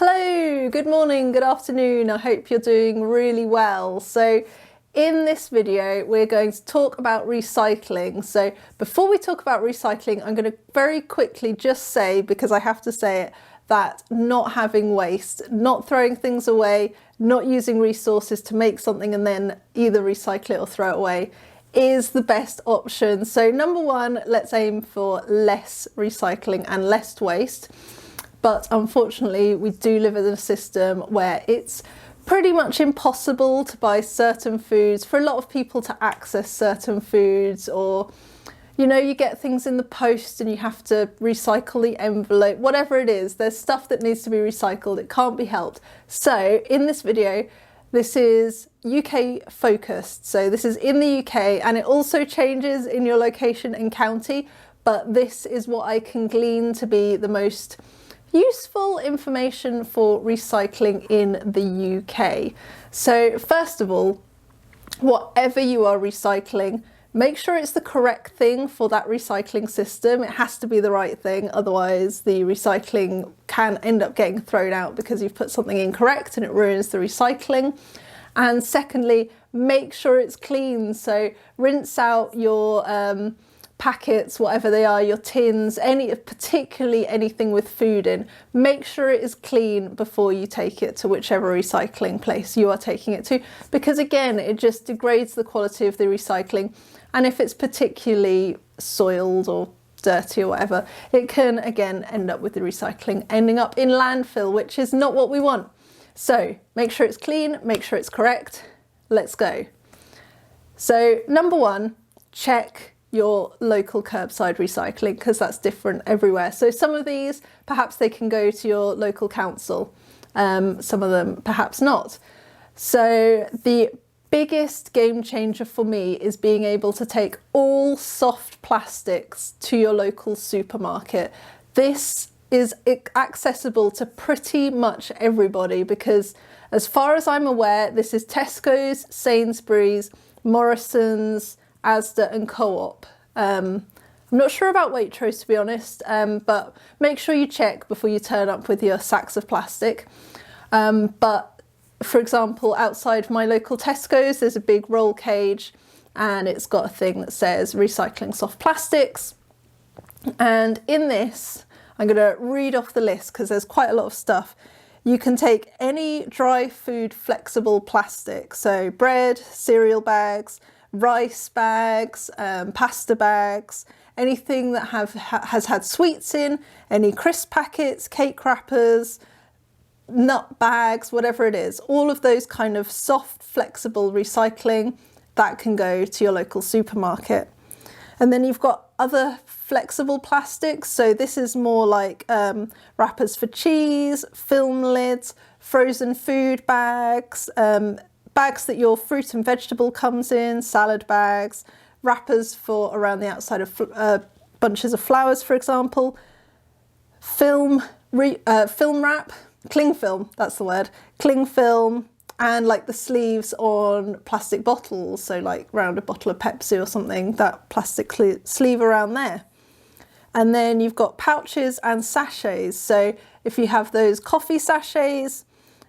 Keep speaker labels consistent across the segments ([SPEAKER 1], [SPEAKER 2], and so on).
[SPEAKER 1] Hello, good morning, good afternoon. I hope you're doing really well. So in this video, we're going to talk about recycling. So before we talk about recycling, I'm going to very quickly just say, because I have to say it, that not having waste, not throwing things away, not using resources to make something and then either recycle it or throw it away is the best option. So number one, let's aim for less recycling and less waste. But unfortunately, we do live in a system where it's pretty much impossible to buy certain foods, for a lot of people to access certain foods, or, you know, you get things in the post and you have to recycle the envelope, whatever it is, there's stuff that needs to be recycled, it can't be helped. So in this video, this is UK focused. So this is in the UK and it also changes in your location and county, but this is what I can glean to be the most useful information for recycling in the UK. So first of all, whatever you are recycling, make sure it's the correct thing for that recycling system. It has to be the right thing, otherwise the recycling can end up getting thrown out because you've put something incorrect and it ruins the recycling. And secondly, make sure it's clean. So rinse out your packets, whatever they are, your tins, particularly anything with food in, make sure it is clean before you take it to whichever recycling place you are taking it to, because again, it just degrades the quality of the recycling. And if it's particularly soiled or dirty or whatever, it can again end up with the recycling ending up in landfill, which is not what we want. So make sure it's clean, make sure it's correct. Let's go. So number one, check your local curbside recycling, because that's different everywhere. So some of these, perhaps they can go to your local council, some of them perhaps not. So the biggest game changer for me is being able to take all soft plastics to your local supermarket. This is accessible to pretty much everybody, because as far as I'm aware, this is Tesco's, Sainsbury's, Morrison's, Asda and Co-op. I'm not sure about Waitrose, to be honest, but make sure you check before you turn up with your sacks of plastic. But for example, outside my local Tesco's, there's a big roll cage and it's got a thing that says recycling soft plastics. And in this, I'm going to read off the list because there's quite a lot of stuff. You can take any dry food flexible plastic, so bread, cereal bags, rice bags, pasta bags, anything that has had sweets in, any crisp packets, cake wrappers, nut bags, whatever it is, all of those kind of soft, flexible recycling, that can go to your local supermarket. And then you've got other flexible plastics. So this is more like wrappers for cheese, film lids, frozen food bags, bags that your fruit and vegetable comes in, salad bags, wrappers for around the outside of bunches of flowers, for example, film wrap, cling film, that's the word, cling film, and like the sleeves on plastic bottles, so like around a bottle of Pepsi or something, that plastic sleeve around there. And then you've got pouches and sachets. So if you have those coffee sachets,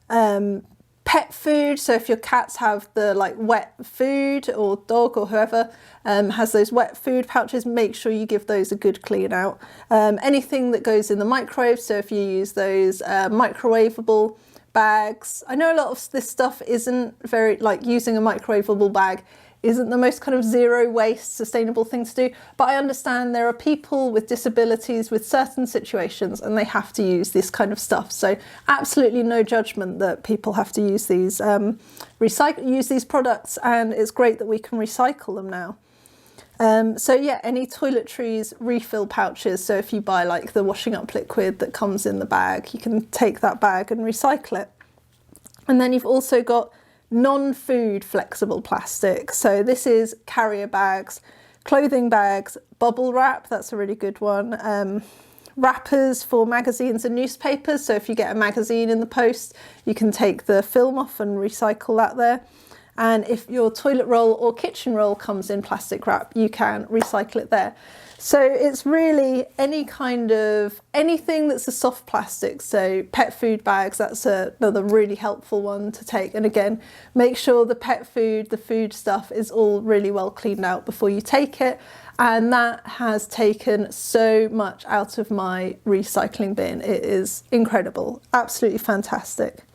[SPEAKER 1] pet food, so if your cats have the like wet food, or dog or whoever has those wet food pouches, make sure you give those a good clean out. Anything that goes in the microwave, so if you use those microwavable bags, I know a lot of this stuff isn't very, like using a microwavable bag isn't the most kind of zero waste sustainable thing to do, but I understand there are people with disabilities with certain situations and they have to use this kind of stuff. So absolutely no judgment that people have to use these use these products, and it's great that we can recycle them now. So yeah, any toiletries refill pouches, so if you buy like the washing up liquid that comes in the bag, you can take that bag and recycle it. And then you've also got non-food flexible plastic. So this is carrier bags, clothing bags, bubble wrap, that's a really good one. Wrappers for magazines and newspapers. So if you get a magazine in the post, you can take the film off and recycle that there. And if your toilet roll or kitchen roll comes in plastic wrap, you can recycle it there. So it's really anything that's a soft plastic. So pet food bags, that's another really helpful one to take. And again, make sure the pet food, the food stuff is all really well cleaned out before you take it. And that has taken so much out of my recycling bin. It is incredible, absolutely fantastic.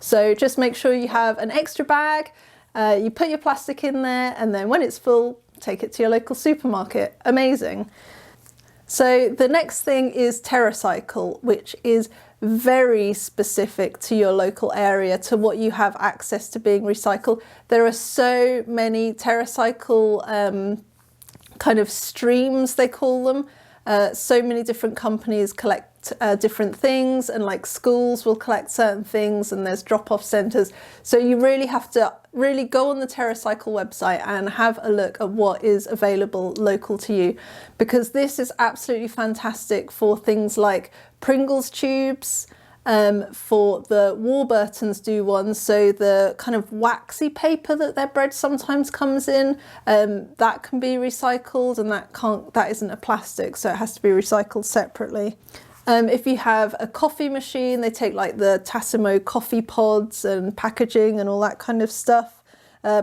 [SPEAKER 1] So just make sure you have an extra bag, you put your plastic in there, and then when it's full, take it to your local supermarket. Amazing. So the next thing is Terracycle, which is very specific to your local area, to what you have access to being recycled. There are so many Terracycle kind of streams, they call them. So many different companies collect different things, and like schools will collect certain things, and there's drop-off centres. So you really have to really go on the Terracycle website and have a look at what is available local to you, because this is absolutely fantastic for things like Pringles tubes. For the Warburtons do one, so the kind of waxy paper that their bread sometimes comes in, that can be recycled, and that isn't a plastic, so it has to be recycled separately. If you have a coffee machine, they take like the Tassimo coffee pods and packaging and all that kind of stuff.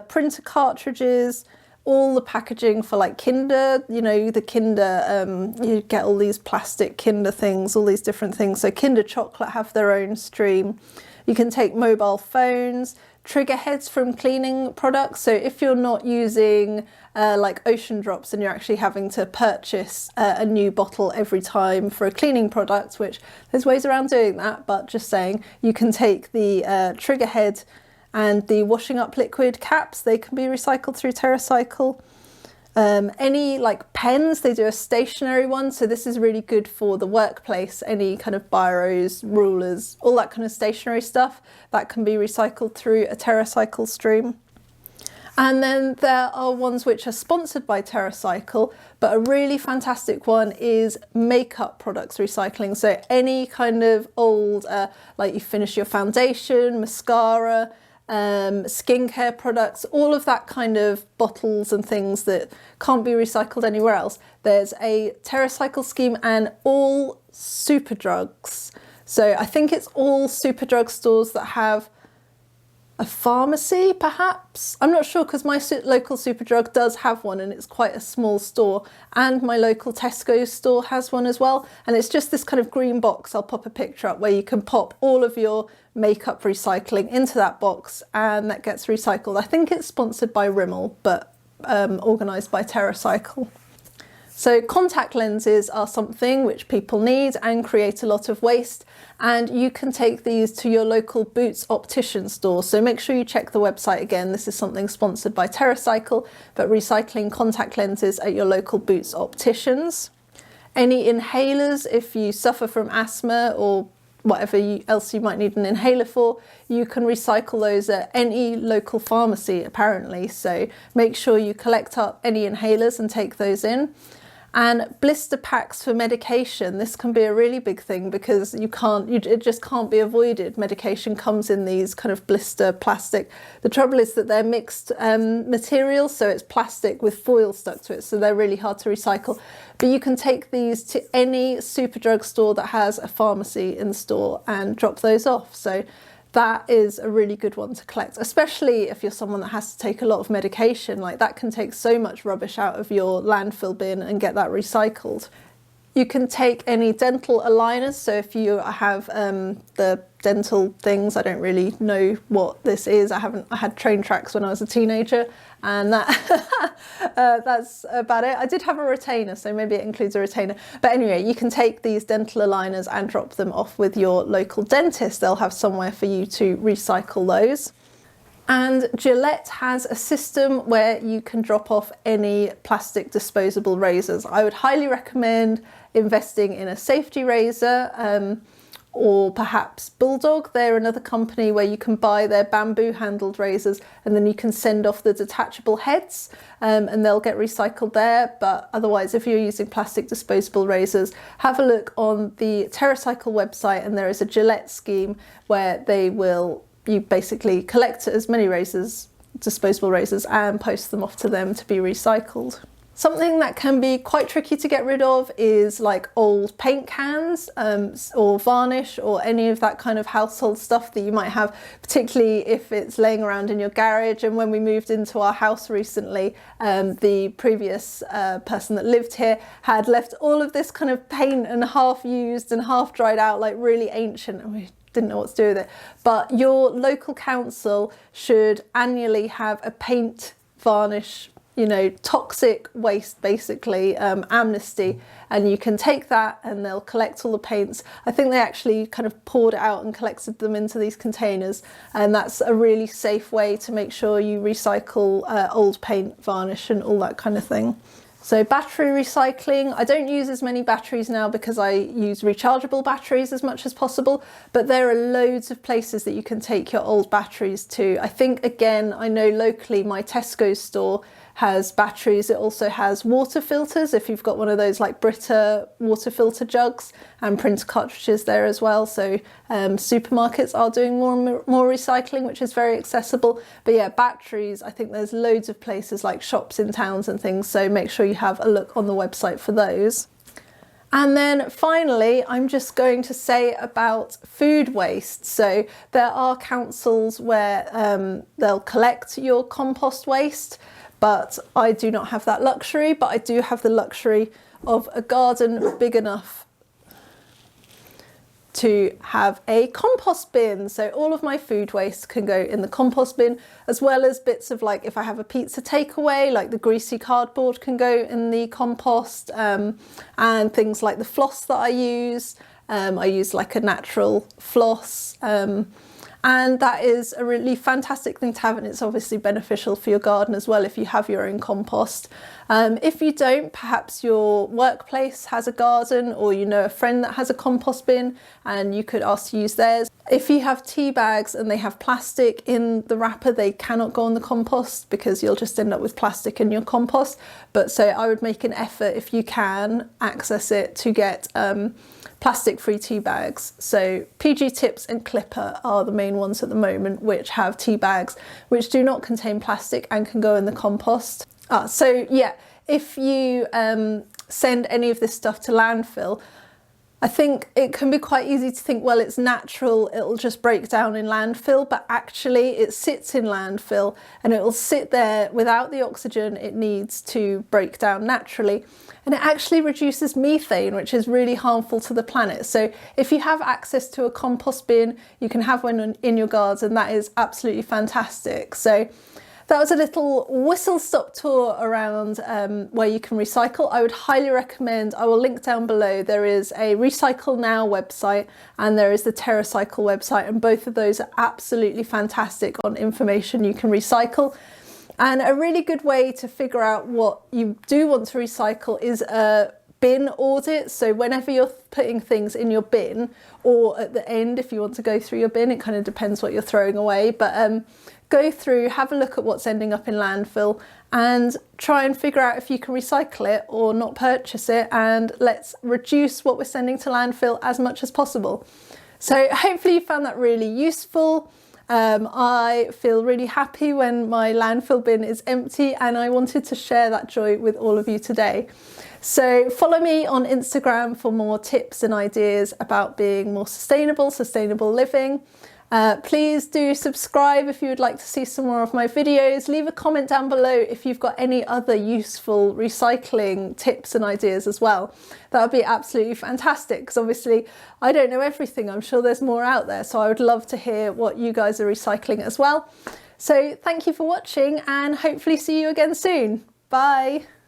[SPEAKER 1] Printer cartridges, all the packaging for like Kinder, you know, the Kinder, you get all these plastic Kinder things, all these different things. So Kinder Chocolate have their own stream. You can take mobile phones, trigger heads from cleaning products. So if you're not using like Ocean Drops and you're actually having to purchase a new bottle every time for a cleaning product, which there's ways around doing that, but just saying, you can take the trigger head and the washing up liquid caps, they can be recycled through Terracycle. Any like pens, they do a stationary one, so this is really good for the workplace. Any kind of biros, rulers, all that kind of stationary stuff, that can be recycled through a Terracycle stream. And then there are ones which are sponsored by Terracycle, but a really fantastic one is makeup products recycling. So any kind of old, like you finish your foundation, mascara, skincare products, all of that kind of bottles and things that can't be recycled anywhere else. There's a Terracycle scheme, and all Superdrugs. So I think it's all Superdrug stores that have a pharmacy, perhaps. I'm not sure, because my local Superdrug does have one, and it's quite a small store, and my local Tesco store has one as well. And it's just this kind of green box, I'll pop a picture up, where you can pop all of your makeup recycling into that box, and that gets recycled. I think it's sponsored by Rimmel, but organised by Terracycle. So contact lenses are something which people need and create a lot of waste, and you can take these to your local Boots optician store. So make sure you check the website again. This is something sponsored by Terracycle, but recycling contact lenses at your local Boots opticians. Any inhalers, if you suffer from asthma or whatever else you might need an inhaler for, you can recycle those at any local pharmacy apparently. So make sure you collect up any inhalers and take those in. And blister packs for medication, this can be a really big thing, because it just can't be avoided. Medication comes in these kind of blister plastic. The trouble is that they're mixed materials, so it's plastic with foil stuck to it, so they're really hard to recycle. But you can take these to any Superdrug store that has a pharmacy in the store and drop those off. So that is a really good one to collect, especially if you're someone that has to take a lot of medication. Like, that can take so much rubbish out of your landfill bin and get that recycled. You can take any dental aligners. So if you have the dental things, I don't really know what this is. I had train tracks when I was a teenager, and that that's about it. I did have a retainer, so maybe it includes a retainer. But anyway, you can take these dental aligners and drop them off with your local dentist. They'll have somewhere for you to recycle those. And Gillette has a system where you can drop off any plastic disposable razors. I would highly recommend investing in a safety razor, or perhaps Bulldog. They're another company where you can buy their bamboo handled razors, and then you can send off the detachable heads, and they'll get recycled there. But otherwise, if you're using plastic disposable razors, have a look on the Terracycle website, and there is a Gillette scheme where you basically collect as many razors, disposable razors, and post them off to them to be recycled. Something that can be quite tricky to get rid of is like old paint cans or varnish or any of that kind of household stuff that you might have, particularly if it's laying around in your garage. And when we moved into our house recently, the previous person that lived here had left all of this kind of paint and half used and half dried out, like really ancient, and we didn't know what to do with it. But your local council should annually have a paint, varnish, you know, toxic waste basically, amnesty, and you can take that and they'll collect all the paints. I think they actually kind of poured it out and collected them into these containers, and that's a really safe way to make sure you recycle old paint, varnish and all that kind of thing. So battery recycling, I don't use as many batteries now because I use rechargeable batteries as much as possible, but there are loads of places that you can take your old batteries to. I think, again, I know locally my Tesco store has batteries. It also has water filters if you've got one of those like Brita water filter jugs, and printer cartridges there as well. So supermarkets are doing more recycling, which is very accessible. But yeah, batteries, I think there's loads of places like shops in towns and things, so make sure you have a look on the website for those. And then finally, I'm just going to say about food waste. So there are councils where they'll collect your compost waste, but I do not have that luxury, but I do have the luxury of a garden big enough to have a compost bin. So all of my food waste can go in the compost bin, as well as bits of, like, if I have a pizza takeaway, like the greasy cardboard can go in the compost, and things like the floss that I use like a natural floss, and that is a really fantastic thing to have, and it's obviously beneficial for your garden as well if you have your own compost. If you don't, perhaps your workplace has a garden, or you know a friend that has a compost bin and you could ask to use theirs. If you have tea bags and they have plastic in the wrapper, they cannot go on the compost because you'll just end up with plastic in your compost. But so I would make an effort, if you can access it, to get plastic-free tea bags. So PG Tips and Clipper are the main ones at the moment, which have tea bags which do not contain plastic and can go in the compost. So yeah, if you send any of this stuff to landfill, I think it can be quite easy to think, well, it's natural, it'll just break down in landfill, but actually it sits in landfill and it will sit there without the oxygen it needs to break down naturally. And it actually reduces methane, which is really harmful to the planet. So if you have access to a compost bin, you can have one in your garden. That is absolutely fantastic. So that was a little whistle-stop tour around where you can recycle. I would highly recommend, I will link down below, there is a Recycle Now website and there is the Terracycle website, and both of those are absolutely fantastic on information you can recycle. And a really good way to figure out what you do want to recycle is a bin audit. So whenever you're putting things in your bin, or at the end if you want to go through your bin, it kind of depends what you're throwing away, but go through, have a look at what's ending up in landfill and try and figure out if you can recycle it or not purchase it, and let's reduce what we're sending to landfill as much as possible. So hopefully you found that really useful. I feel really happy when my landfill bin is empty, and I wanted to share that joy with all of you today. So follow me on Instagram for more tips and ideas about being more sustainable living. Please do subscribe if you would like to see some more of my videos. Leave a comment down below if you've got any other useful recycling tips and ideas as well. That would be absolutely fantastic, because obviously I don't know everything. I'm sure there's more out there, so I would love to hear what you guys are recycling as well. So thank you for watching, and hopefully see you again soon. Bye.